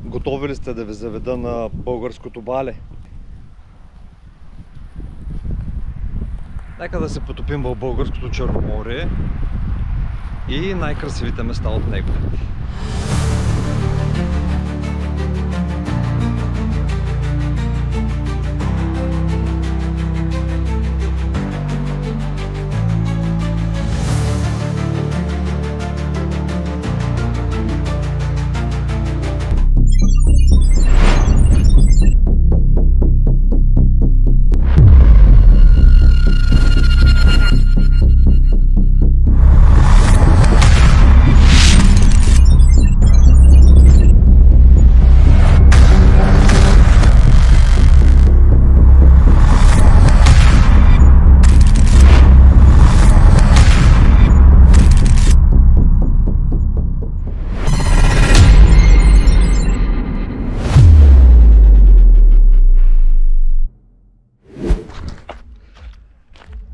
Готови ли сте да ви заведа на българското бале? Нека да се потопим в българското Черноморие и най-красивите места от него.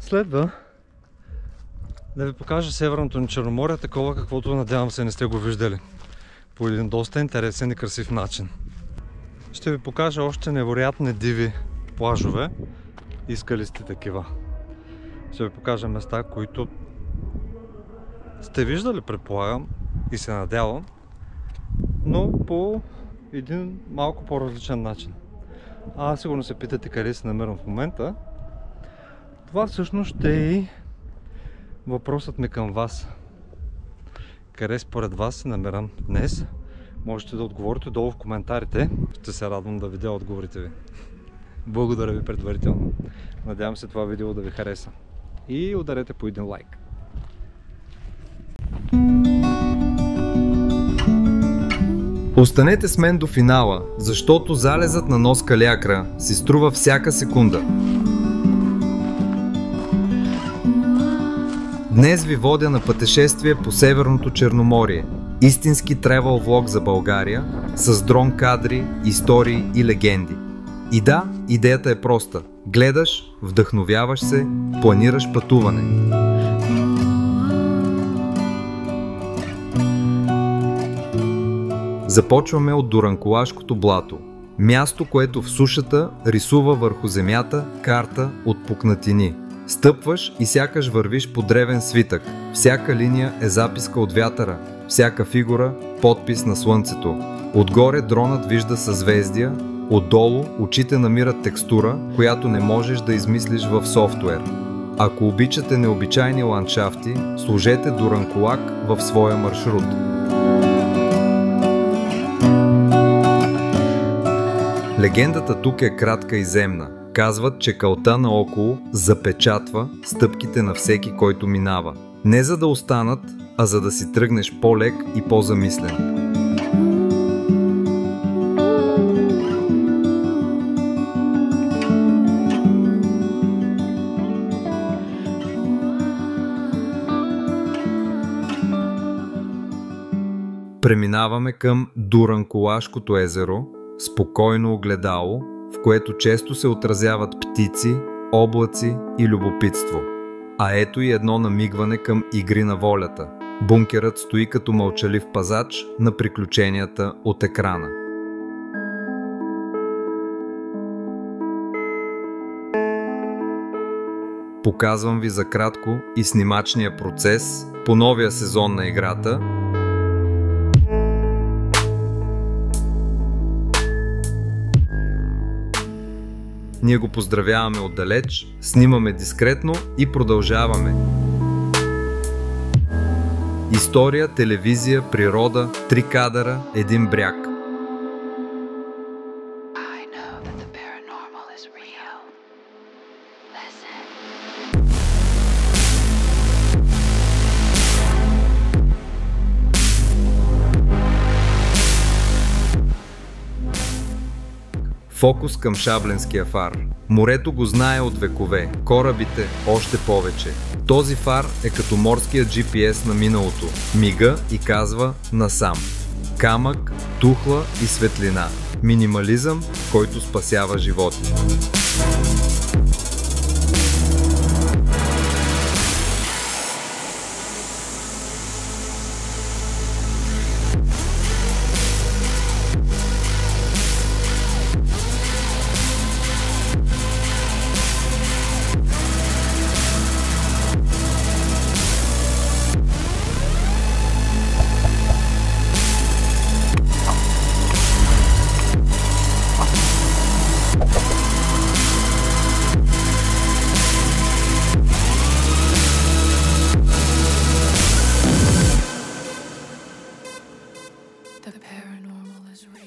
Следва да ви покажа Северното ни Черноморие, такова каквото надявам се не сте го виждали, по един доста интересен и красив начин. Ще ви покажа още невероятни диви плажове и скалисти такива. Ще ви покажа места, които сте виждали, предполагам, и се надявам, но по един малко по-различен начин. Сигурно се питате къде се намирам в момента. Това всъщност ще е и въпросът ми към вас. Къде според вас се намирам днес? Можете да отговорите долу в коментарите. Ще се радвам да видя отговорите ви. Благодаря ви предварително. Надявам се това видео да ви хареса. И ударете по един лайк. Останете с мен до финала, защото залезът на нос Калиакра си струва всяка секунда. Днес ви водя на пътешествие по Северното Черноморие. Истински тревел влог за България, с дрон кадри, истории и легенди. И да, идеята е проста. Гледаш, вдъхновяваш се, планираш пътуване. Започваме от Дуранкулашкото блато. Място, което в сушата рисува върху земята карта от пукнатини. Стъпваш и сякаш вървиш по древен свитък. Всяка линия е записка от вятъра, всяка фигура – подпис на слънцето. Отгоре дронът вижда съзвездия, отдолу очите намират текстура, която не можеш да измислиш в софтуер. Ако обичате необичайни ландшафти, сложете Дуранкулак в своя маршрут. Легендата тук е кратка и земна. Казват, че калта наоколо запечатва стъпките на всеки, който минава. Не за да останат, а за да си тръгнеш по-лек и по-замислен. Преминаваме към Дуранкулашкото езеро, спокойно огледало, в което често се отразяват птици, облаци и любопитство. А ето и едно намигване към игри на волята. Бункерът стои като мълчалив пазач на приключенията от екрана. Показвам ви за кратко и снимачния процес по новия сезон на играта. Ние го поздравяваме отдалеч, снимаме дискретно и продължаваме. История, телевизия, природа, 3 кадъра, един бряг. Фокус към Шабленския фар. Морето го знае от векове, корабите още повече. Този фар е като морския GPS на миналото. Мига и казва насам. Камък, тухла и светлина. Минимализъм, който спасява животи.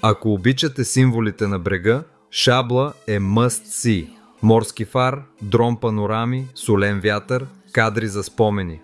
Ако обичате символите на брега, Шабла е must see. Морски фар, дрон панорами, солен вятър, кадри за спомени.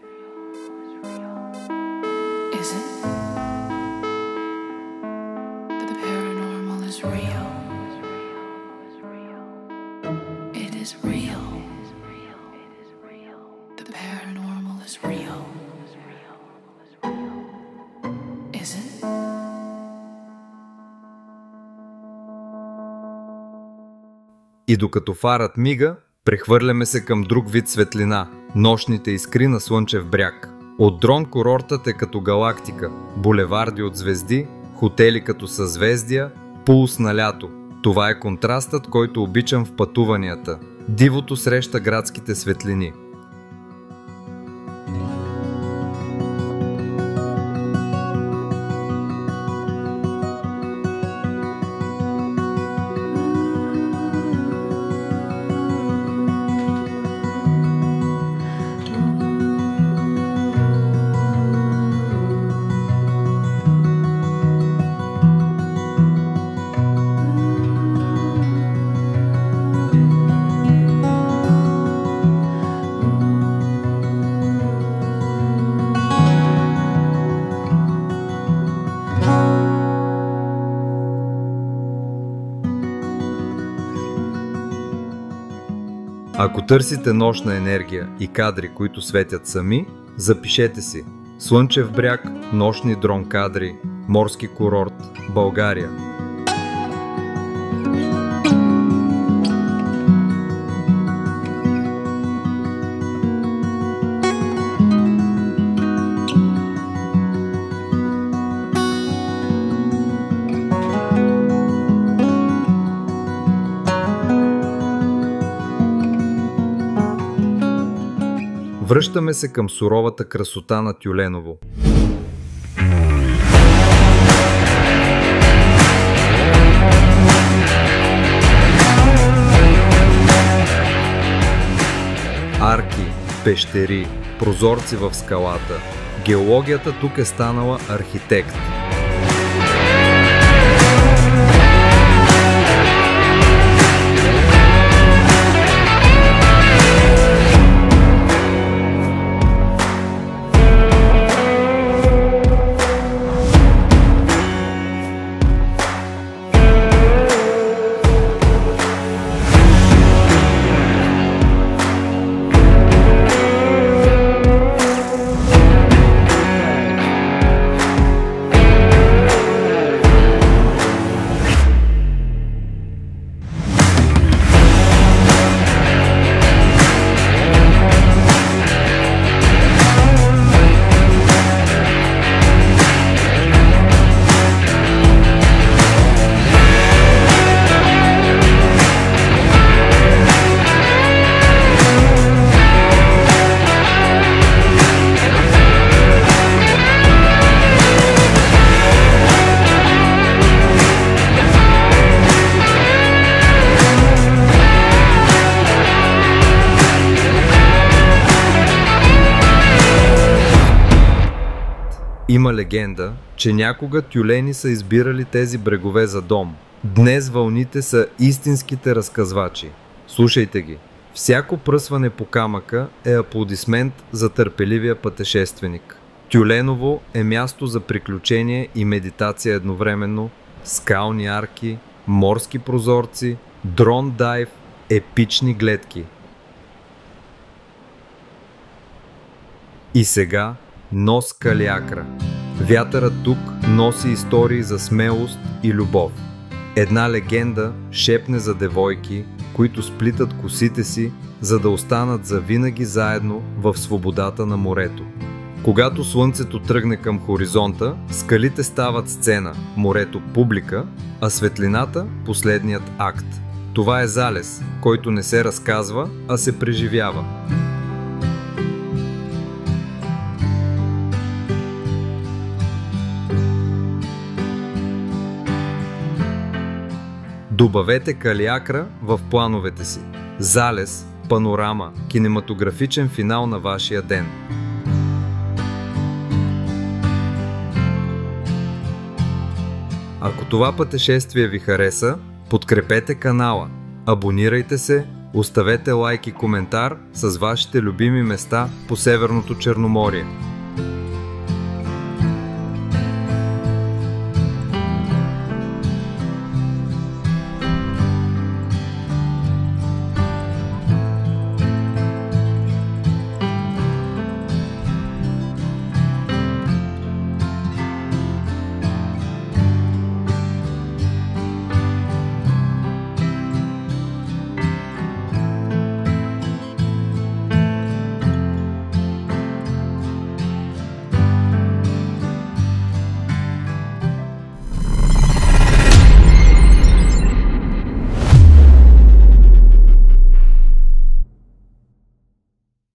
И докато фарът мига, прехвърляме се към друг вид светлина – нощните искри на Слънчев бряг. От дрон курортът е като галактика, булеварди от звезди, хотели като съзвездия, пулс на лято. Това е контрастът, който обичам в пътуванията. Дивото среща градските светлини. Ако търсите нощна енергия и кадри, които светят сами, запишете си: Слънчев бряг, нощни дрон кадри, морски курорт, България. Връщаме се към суровата красота на Тюленово. Арки, пещери, прозорци в скалата. Геологията тук е станала архитект. Има легенда, че някога тюлени са избирали тези брегове за дом. Днес вълните са истинските разказвачи. Слушайте ги. Всяко пръсване по камъка е аплодисмент за търпеливия пътешественик. Тюленово е място за приключение и медитация едновременно, скални арки, морски прозорци, дрон дайв, епични гледки. И сега Нос Калиакра. Вятърът тук носи истории за смелост и любов. Една легенда шепне за девойки, които сплитат косите си, за да останат завинаги заедно в свободата на морето. Когато слънцето тръгне към хоризонта, скалите стават сцена, морето публика, а светлината последният акт. Това е залез, който не се разказва, а се преживява. Добавете Калиакра в плановете си. Залез, панорама, кинематографичен финал на вашия ден. Ако това пътешествие ви хареса, подкрепете канала, абонирайте се, оставете лайк и коментар с вашите любими места по Северното Черноморие.